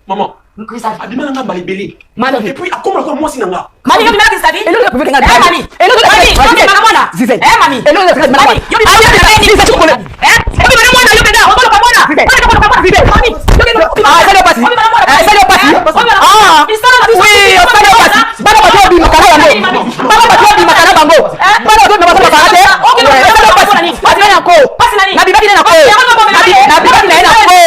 Maman, abimana nga balibeli. Et puis akoma kwa mwasi nanga. Mami, yo bimana kisabi? Elo la kuveka ngadi. Mami. Elo la mami, yo bimana mwana. Zize. Mami. Elo la kuveka mwana. Yo bimana mwana. Zize chukule. Yo bimana mwana, yo bimana. Wako kwa mwana. Zize. Mami. Yo bimana. Ah, sale pasi. Sale pasi. Ah. Oui, sale pasi. Bana ba tobi makala bango. Bana ba tobi makala bango. Bana ba tobi makala bango. Okay, sale pasi. Pasi na ko. Pasi na ni. Na bibaki na ko. Na bibaki na ko.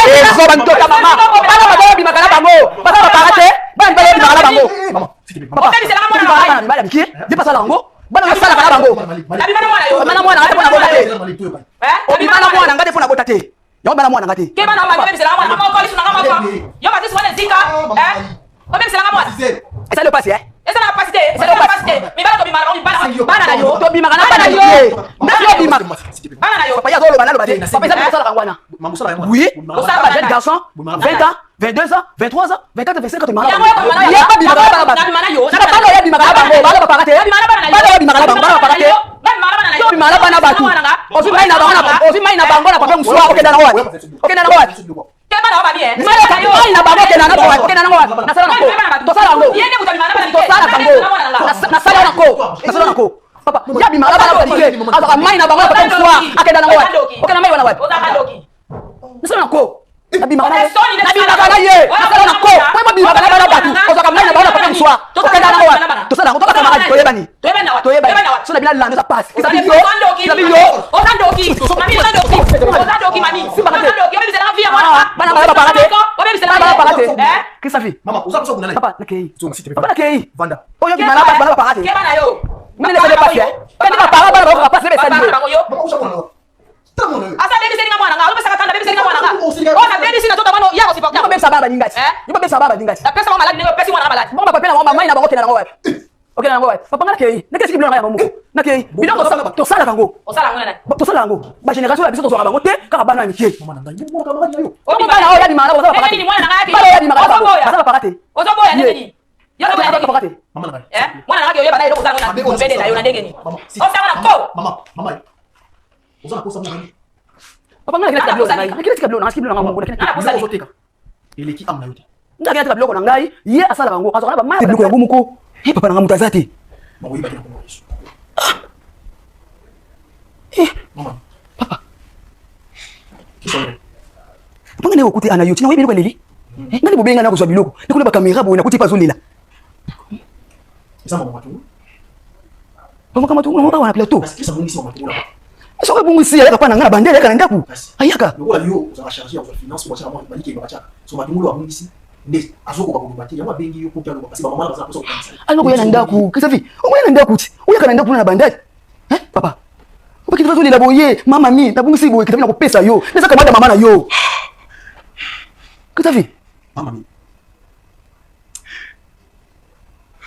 Eh, so banto ta mama. Bana ba tobi makala bango. Bana ba parate. Bana ba tobi makala bango. Maman, s'il te plaît. Papa, c'est la maman. Bana biki. Je passe là bango. Bana ba sala makala bango. Na bibana mwana yo. Bana mwana ngate pona botate. Bana mwana ngate pona botate. Yo bana mwana ngate. Ke bana mwana bebisela mwana mama ko lisuna mama ko. Yo ba tiswana zika. Ko bebisela mwana. Esa le passe Esa na pasite. Esa na pasite. Mi bana to bi mara on bana na yo. To bi makana bana yo. Na yo bi makana. Bana na yo. Papa ya zolo bana lo bate. Papa esa ko sala kangwana. Oui. On sala ba jeune garçon. 20 ans, 22 ans, 23 ans, 24 25 ans mara. Ya ba bi makana bana. Na bana yo. Na bana ya bi makana bango. Bana ba parate. Bana ya bi makana bango. Bana ba parate. Yo bi makana bana batu. Osi mai na bango na. Osi mai na bango na papa muswa okenda na wat. Okenda na wat. Ke bana ba bien. Mai na bango okenda na wat. Okenda na wat. Na sala na ko. To sala ngo. Yende mutamana bana To sala bango. Na sala na ko. Na sala na ko. Papa, ya bi makana bana batu. Asa mai na bango na papa muswa okenda na wat. Okenda mai wana wat. Na sala na ko. Nabi makana ye. Nasala na ko. Kwa mabi makana bana batu. Ozoka mai na bango na papa muswa. Okenda na wat. To sala ngo to ka mara toyebani. Toyebani. So na bila la nza pass. Kisa biyo. Kisa biyo. Osandoki. Mami osandoki. Osandoki mami. Osandoki. Obi bisela via mwana. Bana bana parate. Obi bisela bana parate. Kisa fi. Maman, usa kuso kunana. Papa nakei. S'il te plaît. Papa nakei. Vanda. Oyo bi mana bana parate. Ke bana yo. Mimi ne sele passe. Kandi ba para bana ba passe be sali. Maman, usa kunana. Asa baby seli nga mwana nga. Obi saka tanda baby seli nga mwana nga. Ona baby sina tota mano yako sipa. Yako be sababa dingati. Yako be sababa dingati. La pesa mama maladi nego pesi mwana maladi. Mama papa na mama mai na bango tena na ngwa. Okay na ngwa. Papa ngala kei. Nakesi kibilo na mamu. Nakei. Bidongo to sala kango. Osala ngwana. To sala kango. Ba generation la biso to so bango te ka bana mi kie. Maman nanga ngi mo ka mama yo. Obi bana o ya di mara o sa parate. Ni mwana nga Bana ya di mara ba sa parate. Ozoboya nini? Yo Yo boya ba parate. Maman nanga. Mwana nga yo bana yo kozanga na bende na yo na ndenge ni. Osanga na ko. Maman. Usa na kosa mwana. Papa ngala kila bilo na ngai. Kila kila bilo na kila ngwa ngwa kila. Usa ozoteka. Ele ki amna yote. Ndaka kila bilo na ngai. Ye asala bango. Azona ba mai bilo yango muko. He papa nanga mutazati. Maman yiba kina kwa Yesu. Maman. Papa. Kisore. Papa ngane okuti ana yoti na webi leli. Ngani bobenga na kozwa biloko. Nikule ba kamera bo na kuti pazolela. Esa maman matu. Papa kama tu ngoma wana plateau. Parce que ça bonisi maman matu là. So ka bungisi ya kapana ngana bandele ya ndaku. Ayaka. Le roi yo za charger en finance pour ça moi baliki ba cha. So matu mulo abungisi. Nde azoko ba kubati ya mabengi yo kukia parce que maman baza kosa kukanisa. Alimo kuyana ndaku. Kisafi. Oyana ndaku ti. Oyaka ndaku na bandele. Papa. Opa kitu pazolela boye. Mama mi tabungisi boye kitabu na kupesa yo. Neza kamada mama na yo. Kisafi. Mama mi.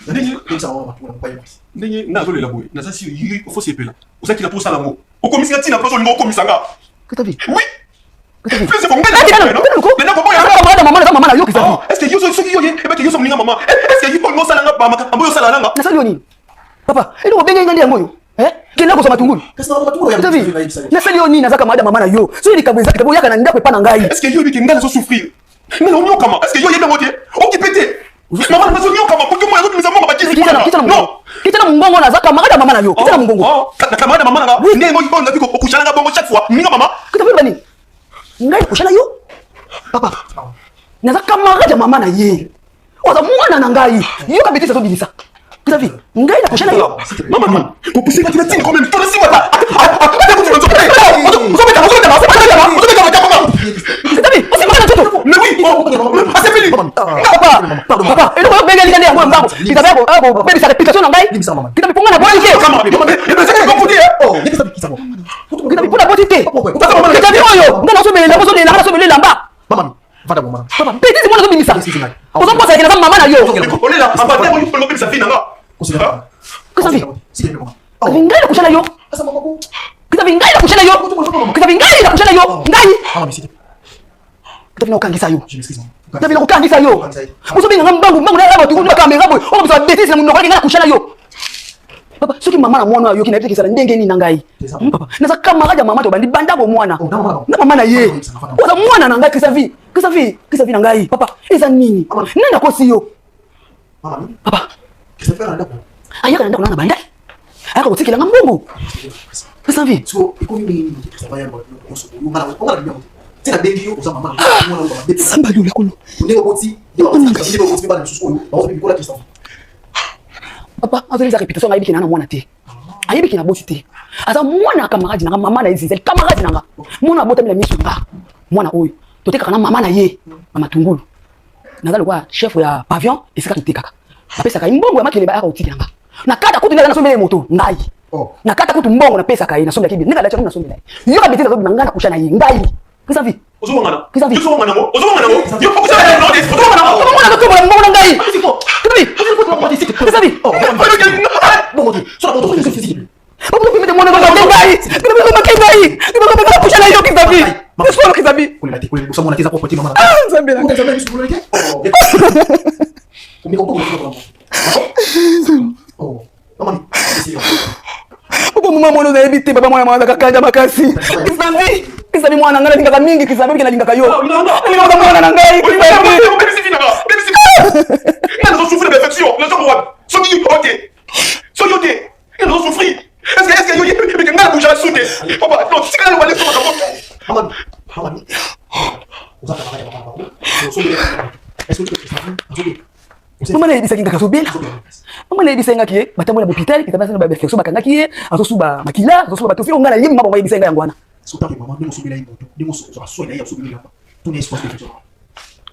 Ndenge comme ça maman matu na kwaye. Ndenge nazolela boye. Na sasi yiri faut se pela. Osaki la pour ça lango. Okomisi tina pas olingo komisanga. Kisafi. Oui. Kisafi. Plus c'est bon. Maintenant comment ya mama na yo kisafi. est-ce que yo so yo ye e ba ke yo so mlinga mama. Est-ce que yo ngo sala nga ba maka ambo yo sala nga. Na sali oni. Papa, elo bobenga ngandi yango yo. Kena ko soma tungulu. Kasi na matu ya. Kisafi. Na sali oni nazaka mama na yo. So ni kabweza kitabu yaka na ndako pa na ngai. Est-ce que yo bi ke ngala so souffrir? Mais on kama. Est-ce que yo ye bango te? Occupé. Maman na so nyo kama pour que moi yo misa mongo ba kisi. Non. Kitana mungongo nazaka mama na yo. Kitana mungongo. Na kamada mama nga. Ndenge ngo ibonga biko okushana nga bongo chaque fois. Minga mama. Kitabu bani. Ngai kushana yo. Papa. Nazaka mama na ye. Oza mwana na ngai. Yo ka betisa so bilisa. Kitabu. Ngai na kushana yo. Maman. Pour pousser la tine quand même. Toi aussi moi. Mais oui, ah c'est fini. Papa, et donc benga ngandi yango mbango. Kitabako, abo, bébé ça réputation na ngai. Kitabu ponga na bonité. Kitabu pona bonité. Kitabu oyo, ngana so melela mba. Maman, vada mama. Papa, petit mwana so bimisa. Ozo posa kina mama na yo. Olela, ambate mo yipolo bimisa fina nga. Kisafi. Vingai kushana yo. Asa mama. Kita vingai kushana yo. Kita vingai kushana yo. Ngai. Mama misiti. Kita vina ukangisa yo. Je m'excuse. Kita vina ukangisa yo. Musobi ngambangu na laba tu kuna kamera boy. O mso betisi na munoko ngana kushana yo. Papa, soki mama na mwana yo kinaipiki sala ndenge ni nangai. Papa, nasa kama kaja mama to bandi banda bo mwana. Na mama na ye. Oza mwana na ngai kisavi. Kisavi na ngai. Papa, eza nini? Nenda kosi yo. Mama. Papa, kisavi na ndako. Ayaka nenda kuna banda. Ayaka kotikela ngambongo. Kisavi. So, ikomi ni kisavi ya mwana. Ngala tena bengi yo oza mama. Samba yo lekolo. Ndeko boti. Ndeko boti bana susu. Bawo bikola kisavi. Papa, azoliza repetition ngai bikina na mwana te. Ayibi kina boti te. Aza mwana camarade na mama na izizel camarade nanga. Mwana bota mila misu nga. Mwana oyo. Toteka na mama na ye. Mama Tungulu. Nazali kwa chef ya pavillon esika totekaka. Apesa ka mbongo ya makele ba yaka utiki nanga. Na kata kutu na sombele moto ngai. Na kata kutu mbongo na pesa kai na sombele kibi. Nika lacha na sombele. Yo ka betela zo nanga kushana yi ngai. Kisavi. Ozomangana. Kisavi. Ozomangana ngo. Ozomangana ngo. Yo fokusana na nodi. Ozomangana ngo. Ozomangana ko mbongo ngai. Kisavi. Bongo tu. Sora bongo tu physique. Bongo tu mete mwana ngai. Kisavi makengai. Kisavi ka kushana yo kisavi. Kisavi kisavi. Kule lati kule usamona kiza kwa mama. Ah, zambela. Utazama bisu kule leke. Umiko kwa mama. Oh. Mama. Upo mama mwana na ebite baba mwana mwana kakanja makasi. Kisavi mwana ngana linga mingi kisavi kina linga kayo. Nina mwana na ngai kisavi. Ils ont souffert de perfection. Les gens ont souffert. Ils ont souffert. Est-ce que il y a un bouge à sauter? Papa, non, c'est quand même aller sur la porte. Maman. Vous avez parlé maman. Est-ce que mama na ebisa kinga kasobela. Mama na ebisa ngaki batambo na hôpital kitabasa na ba perfection bakanga ki azosuba makila azosuba batofi ongala yemi mama ebisa nga yangwana. Sotaki maman ndimo sobela imoto. Ndimo soba ya sobela hapa. Tuna espace de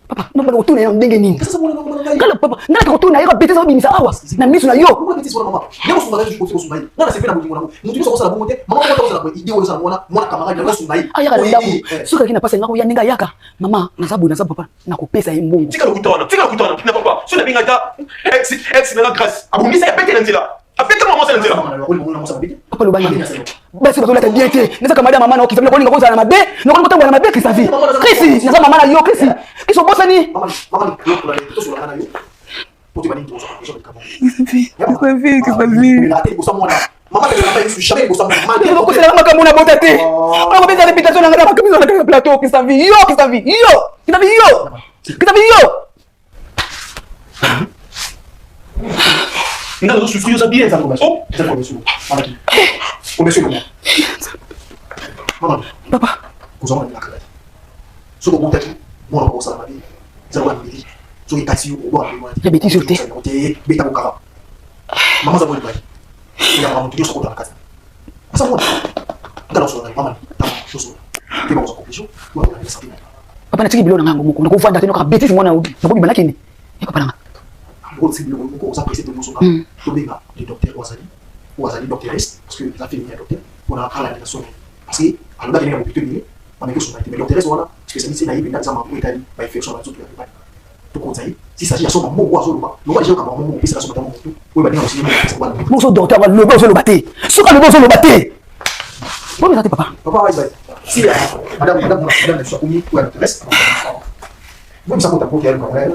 Papa, non pas retourner en ndenge nini. Sasa mwana mwana ngai. Kala papa, ngala retourner ayaka betesa obimisa awa. Na misu na yo. Pourquoi betesa mama? Ndimo soba ngai ko soba. Ngala sepe na mutu mwana. Mutu so sala bongote. Mama mwana ko sala ko idée wala mwana mwana camarade na soba. Ayaka ndamu. Suka kina pasa ngako ya ninga yaka. Mama, nazabu papa. Nakopesa yimbongo. Tika kutana na papa. So na binga ta ex na grâce. Abumisa ya pete na nzela. Apete mama sa nzela. Papa lo bani. Basi bazola ta biete. Neza kamada mama na okifamia ko ninga ko za na mabe. Noko motangwa na mabe kisavi. Krisi, naza mama na yo Krisi. Kiso bosa ni. Mama ni ko la to so la na yo. Poti bani to so. Kisavi. Ate ko sa mwana. Mama de la paix jamais ko sa mwana. Ndio ko sala maka muna bota te. Ona beza reputation na ngaba kamisa na plateau Kisavi. Yo. Nda zo souffrir ça bien ça comme ça. Oh, c'est comme ça. Mama. On est sûr comment. Mama. Papa. Ko zama na kala. So ko monta mo ko sa na bi. Ça va bi. So ki taxi ko ba. Ya beti jote. Beta ko kara. Mama za bo ba. Ya mama tu so ko ta casa. Asa mo. Ngala so na mama. So. Ke ba ko conclusion. Ko na sa tina. Papa na tiki bilo na ngango moko. Na ko vanda teno ka beti mwana ubi. Na ko bibana kini. Ya papa na. Ko si bilo ko sa presse de mo so ka. To benga les docteurs Wazali doctoriste parce que la fille est docteur. On a à la nation. Parce que alors là il y a un hôpital ni. Mais que son mais docteur voilà spécialiste na hivi ndazama kwa Italie ba infection na zote ya to ko zai si ça ya soma mo wazo loba no ba je kama mo pesa soma tamo tu we ba ni aussi mo so docteur le bozo lo baté suka le bozo lo baté bon mais papa va si madame la soit commis ou elle reste vous me savez pour qu'elle comprenne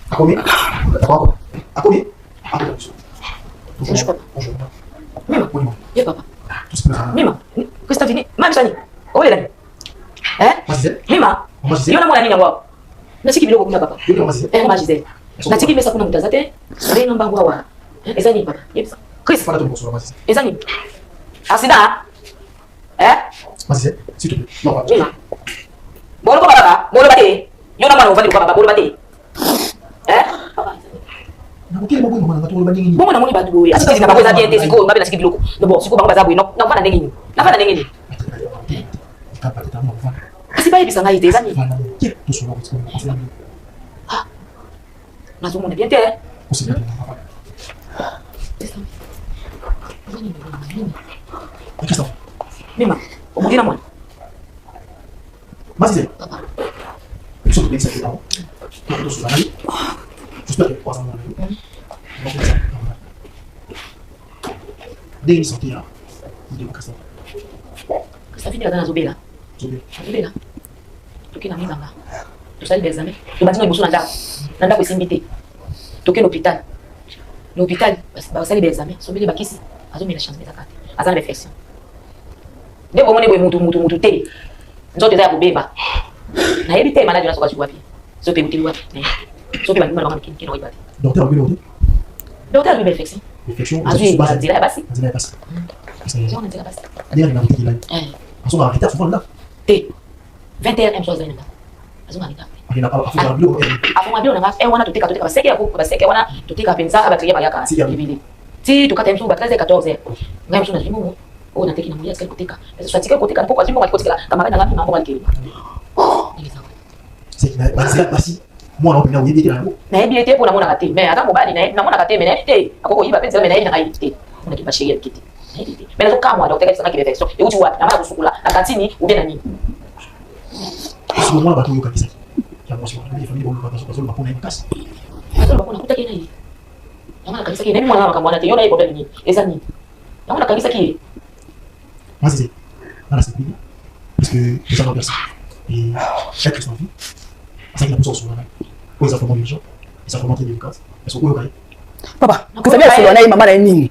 a commis bonjour Mima, ya papa. Mima, questa fini. Mamsani. Ole dani. Mima. Yona mwana nini ngwa? Nasiki biloko kuna papa. Majize. Nasiki mesa kuna mutazate. Sare namba ngwa wa. Ezani papa. Yepsa. Chris. Fala todo mundo majize. Ezani. Asida. Majize, s'il te plaît. Non, Mima. Bolo ko papa. Bolo bate. Yona mwana uvadi ko papa. Bolo bate. Papa. Nakukile mabwe mwana ngatu ngolba nyingi. Bongo na moni batu boye. Asika zina bakoza tie teziko mabe nasiki biloko. Bo siko bango bazabu no. Na fana ndenge ni. Na fana ndenge ni. Papa tata mo fa. Asiba yebisa ngai tezani. To so ko tsiko. Nazomona bien te. Usibia papa. Qu'est-ce que Mima, omudina mwana. Mazize. Isso tudo isso aqui não. Tudo isso aí. J'espère que 3 ans. Dès qu'il sortait là, il dit Christophe. Christophe il est dans Zobela. Zobela. Toki na mizanga. Tu sali des amis. Tu bâtis nos nanda. Nanda ko simbité. Toki l'hôpital. L'hôpital ba sali des amis. Zobela bakisi. Azo mela chance betaka. Azana réflexion. Nde ko mone boy mutu te. Nzote za kubeba. Na yebi te manager na soka wapi. Zope muti wapi. Zope ba ngima ngama kino ibati. Docteur Bilo. Docteur lui réflexion. Réflexion. Azui ba dira basi. Dira basi. C'est on dira basi. Dia na muti là. Azo ba arrêter souvent là. T 21 M chose nenda. Azo arrêter. Il n'a pas affaire Bilo. Afon Bilo na wana tuteka ba seke ya ko ba seke wana tuteka penza ba tuye ba yaka. Ibili. Ti tukata msu ba 13 14. Ngai msu na limu. Oh na teki na mulia sikali koteka. Sasa tutika koteka mpoko azimo koteka kama kana ngapi mambo alikeli. C'est basi. Moi on peut na yedi là. Na yebi ete pona mona kate. Mais aka mobali na mona kate mais na ete. Akoko yiba penza mais na yebi na ite. On a qui bashiri kiti. Mais là quand moi docteur qui sana qui réflexion. Et où tu vois na mara kusukula na kantini ou bien na nini. Ce moment ba to yo kabisa. Ya moi sur la famille bon ba so ba pona kasi. Sasa ba pona kutaki na hii. Yamana kabisa kile mimi mwana kama anaona hiyo problem ni. Eza nini? Yamana kabisa kile. Moi c'est voilà c'est fini. Parce que les gens personne. Et chaque personne vie. Ça qui la pousse sur la. Aux informations des gens. Les informations des cas. Parce que au Papa, Kisabi asolo na mama na nini?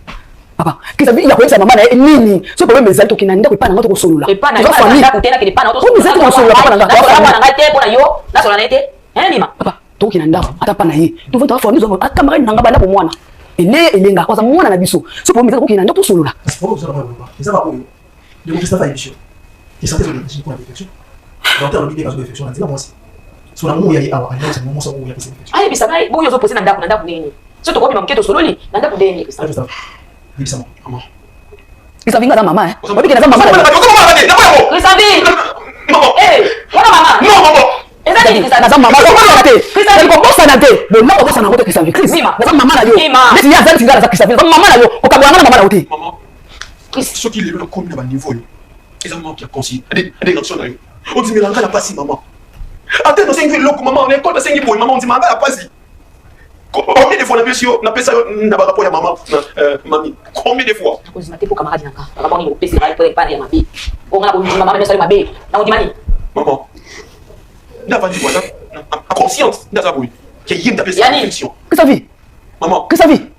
Papa, Kisabi ya kueleza mama na nini? Sio problème ezali tokinanda ko ipana ngoto ko solola. Ipana yo famille kutena kile pana ngoto. Ko mizati ko solola papa na ngaka. Wana ngate pona yo, na solola nete. Mima. Papa, tokinanda ata pana yi. Tu veux ta famille zo ata mara nanga bala ko mwana. Elenga kwa sababu mwana na biso. Sio problème ezali tokinanda to solola. C'est pas ça va pas. Ça va pas. De mon Christophe a émission. Et ça c'est une pour la réflexion. Docteur lui dit que la réflexion on dit moi aussi. Sur la moment il y a c'est moment ça où il y a cette réflexion. Ah bisa bai bo yo zo poser na ndaku nini. Sio to ko bima mketo sololi na ndaku deni Christophe. Bisa maman. Kisabi ngana mama Wapi kina mama. Kisabi. Maman. Wana mama. Non maman. Eza nini Kisabi? Naza mama ko mama te. Kisabi ko bossa na te. Bo na ko bossa na ko te Kisabi. Mima. Naza mama na yo. Neti ya zali tingala za Kisabi. Naza mama na yo. O kabwa ngana mama na ote. Maman. Ce qui est le commun à niveau. Les amants qui a conçu des réactions. On dit mais l'engrais n'a pas si maman. Attends, on s'est dit l'eau maman, on est contre 5 boy maman, on dit mais l'engrais n'a pas si. Combien de fois on a fait ça n'a pas rapport à maman, mamie. Combien de fois? On dit pour camarade naka. Papa on pèse pas pour pas ya mabi. On a pour maman mais ça mabi. Na on dit mani. Maman. N'a pas dit voilà. À conscience d'aza boy. Qui est d'appeler ça réflexion. Kisabi. Maman. Kisabi.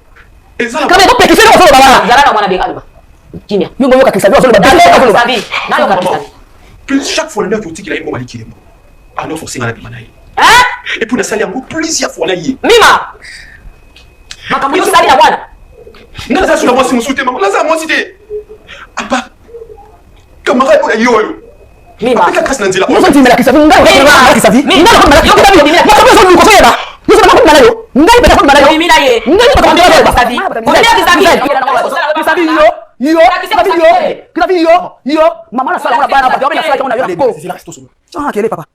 Et ça Kama ko pekise ko solo baba. Zara na mwana de kalba. Kimia. Yongo yoka Kisabi solo baba. Kisabi. Na yo Kisabi. Plus chaque fois le qui qu'il a un bon maliki. Alors forcément la bimana. Hein? Et puis na sali yango plusieurs fois là yi. Mima. Makambo yo sali na bwana. Ngaza sur moi si musute maman. Ngaza moi cité. Apa. Camarade ko yo. Mima. Avec la classe nandila. Yo senti mela Kisabi ngalo ko Kisabi. Ngalo ko mela Kisabi. Ngalo ko so ko yeba. Yo so ko mela yo. Ngai peta ko mela yo. Mimi na ye. Ngai peta ko mela yo. Kisabi. Kisabi yo. Kisabi yo. Mama na sala bana pa yo na sala ko na yo. C'est la reste au Ah, quel est papa?